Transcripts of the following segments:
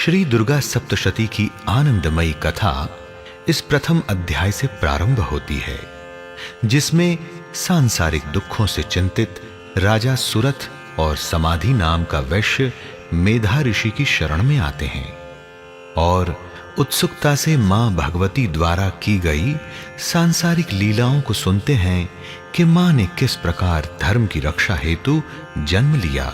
श्री दुर्गा सप्तशती की आनंदमयी कथा इस प्रथम अध्याय से प्रारंभ होती है, जिसमें सांसारिक दुखों से चिंतित राजा सुरथ और समाधि नाम का वैश्य मेधा ऋषि की शरण में आते हैं और उत्सुकता से मां भगवती द्वारा की गई सांसारिक लीलाओं को सुनते हैं कि मां ने किस प्रकार धर्म की रक्षा हेतु जन्म लिया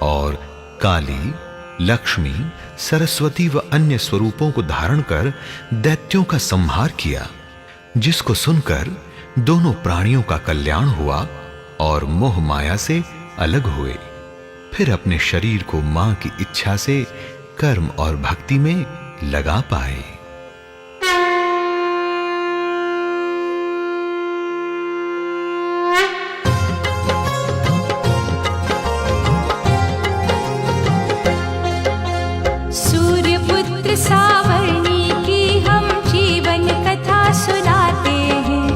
और काली, लक्ष्मी, सरस्वती व अन्य स्वरूपों को धारण कर दैत्यों का संहार किया, जिसको सुनकर दोनों प्राणियों का कल्याण हुआ और मोह माया से अलग हुए। फिर अपने शरीर को मां की इच्छा से कर्म और भक्ति में लगा पाए। सूर्यपुत्र सावर्णी की हम जीवन कथा सुनाते हैं,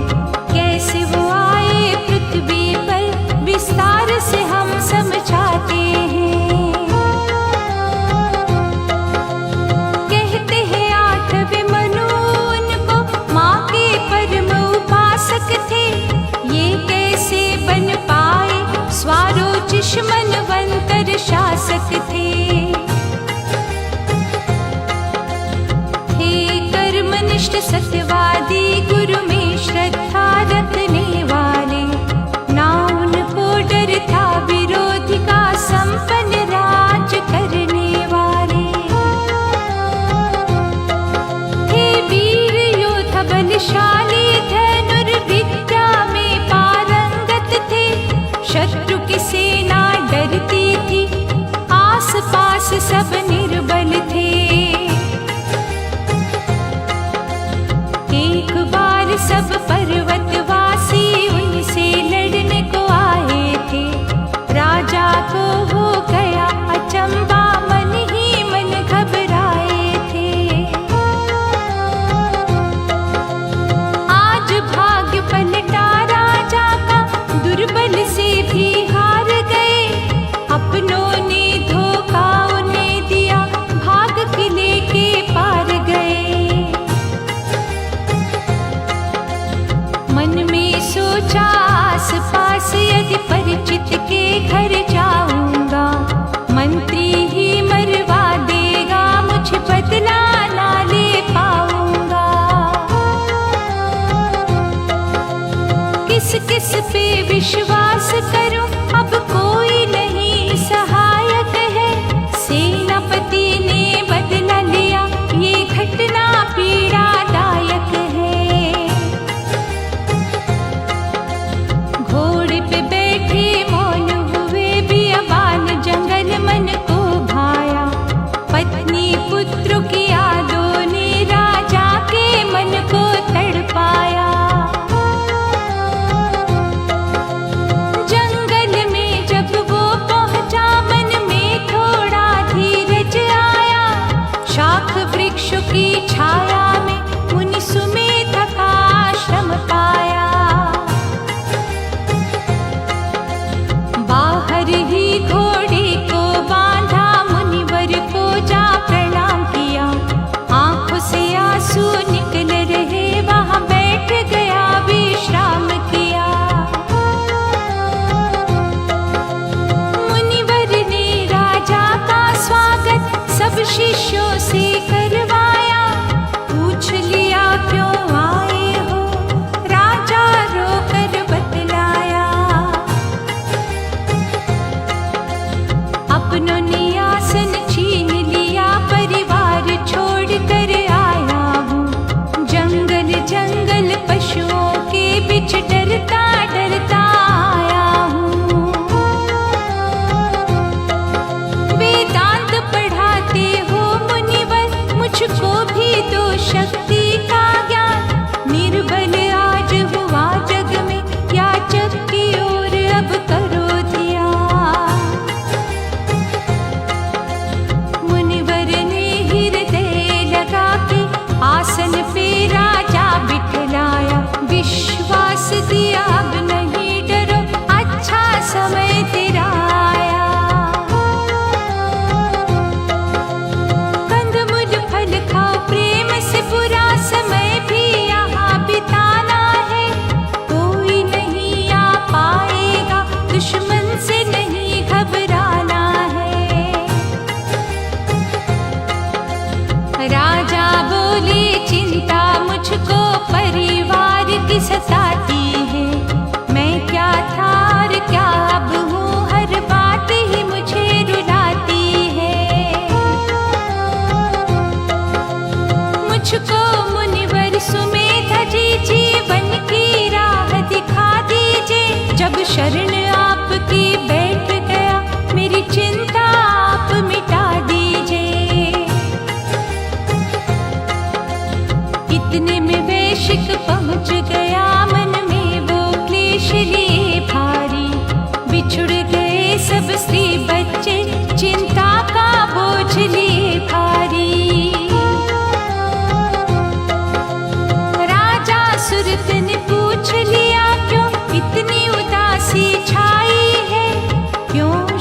कैसे वो आए पृथ्वी पर विस्तार से हम समझाते हैं। कहते हैं आठवें मनु उनको माँ के परम उपासक थे, ये कैसे बन पाए स्वारोचिष मनवंतर शासक थे। सत्यवादी गुरु में श्रद्धा रखने वाले, ना उनको डर था विरोधी का संपन्न राज करने वाले। थे वीर योद्धा बलशाली, धनुर्विद्या में पारंगत थे, शत्रु की सेना डरती थी, आस पास सब निर्बल थे। सब पर्वतवासी उनसे लड़ने को आए थे, राजा को हो गया अचंबा, मन ही मन घबराए थे। आज भाग्य पलटा राजा का, दुर्बल से भी हार गए, अपनों ने धोखा उन्हें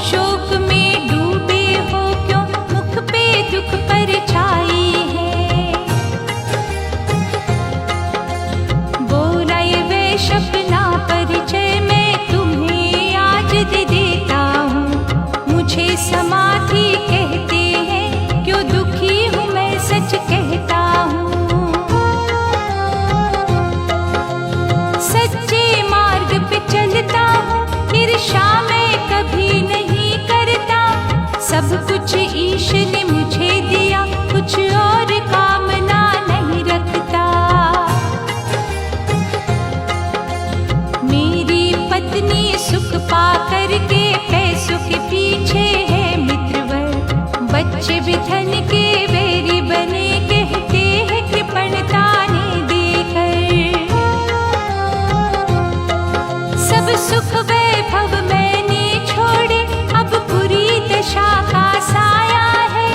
शोक में डूबे हो क्यों, मुख पे दुख परछाई है। बोला ये वैश्य अपना परिचय मैं तुम्हें आज दे देता हूँ। मुझे समाधि कहते हैं, क्यों दुखी हूँ मैं सच कहता हूँ। सच्चे मार्ग पे चलता हूँ, ईर्ष्या मैं कभी नहीं करता। सब कुछ ईश ने मुझे दिया, कुछ और कामना नहीं रखता। मेरी पत्नी सुख पा करके पैसों के पीछे है मित्रवर। बच्चे भी धन के वेरी बने, कहते हैं कृपणता ने देकर। सब सुख वैभव मैंने छोड़े, अब बुरी दशा का साया है।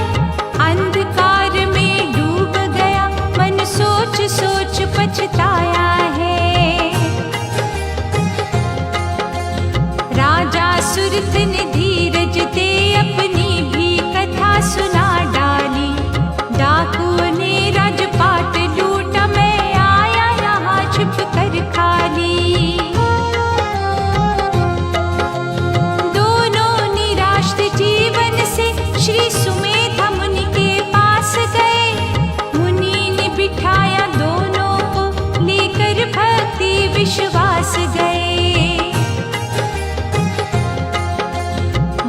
अंधकार में डूब गया मन, सोच सोच पछताया है। राजा सुरथ ने धीरज दे अपनी भी कथा सुना डाली। डाकुओं ने राजपाट लूटा, मैं आया यहाँ छिप कर खाली। दोनों निराश जीवन से श्री सुमेधा मुनि के पास गए। मुनि ने बिठाया दोनों को, लेकर भक्ति विश्वास गए।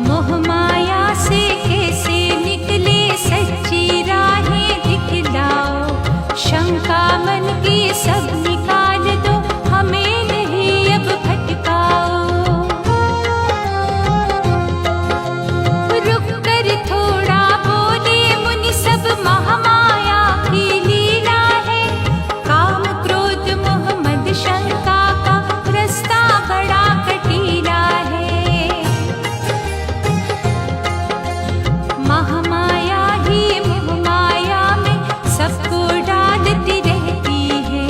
मोह माया से कैसे निकले, सच्ची राहें दिखलाओ। शंका मन की सब निकाल दो, हमें नहीं अब भटकाओ। रुक कर थोड़ा बोले मुनि, सब महामाया की लीला है। काम क्रोध मोह मद शंका का रास्ता बड़ा कटीला है। महामाया ही मोह माया में सबको डालती रहती है।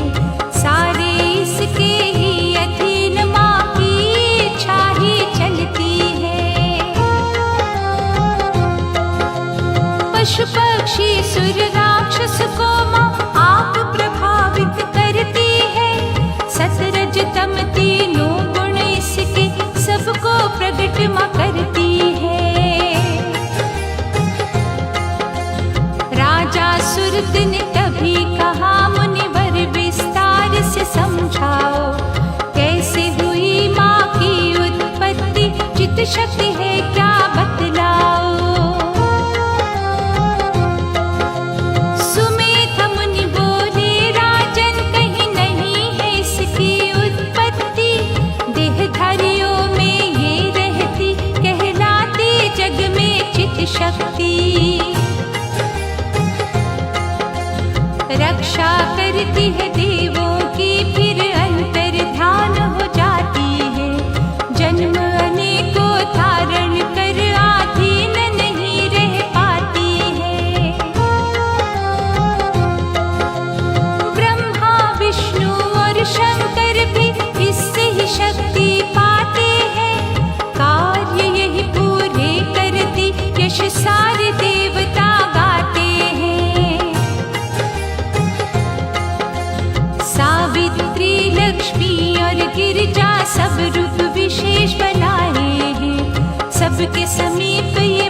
सारे इसके ही अधीन, माँ की इच्छा ही चलती है। पशु पक्षी सुर राक्षस को माँ आप प्रभावित करती है। सतरज तम तीनों गुण इसके सबको प्रकट माँ करती है। राजा सुरथ ने तभी कहा, मुनिवर विस्तार से समझाओ। कैसे हुई माँ की उत्पत्ति, चित शक्ति है क्या बतलाओ। सुमेधा मुनि बोले राजन, कहीं नहीं है इसकी उत्पत्ति। देहधारियों में ये रहती, कहलाती जग में चित शक्ति। रक्षा करती है देवों की, फिर अंतर ध्यान हो जाती है। जन्म अनेकों धारण कर आधीन नहीं रह पाती है। ब्रह्मा विष्णु और शंकर भी इससे ही शक्ति पाते हैं। कार्य यही पूरे करती, यश सारे देवता गाते हैं। सावित्री लक्ष्मी और गिरिजा सब रूप विशेष बनाए हैं। सबके समीप ये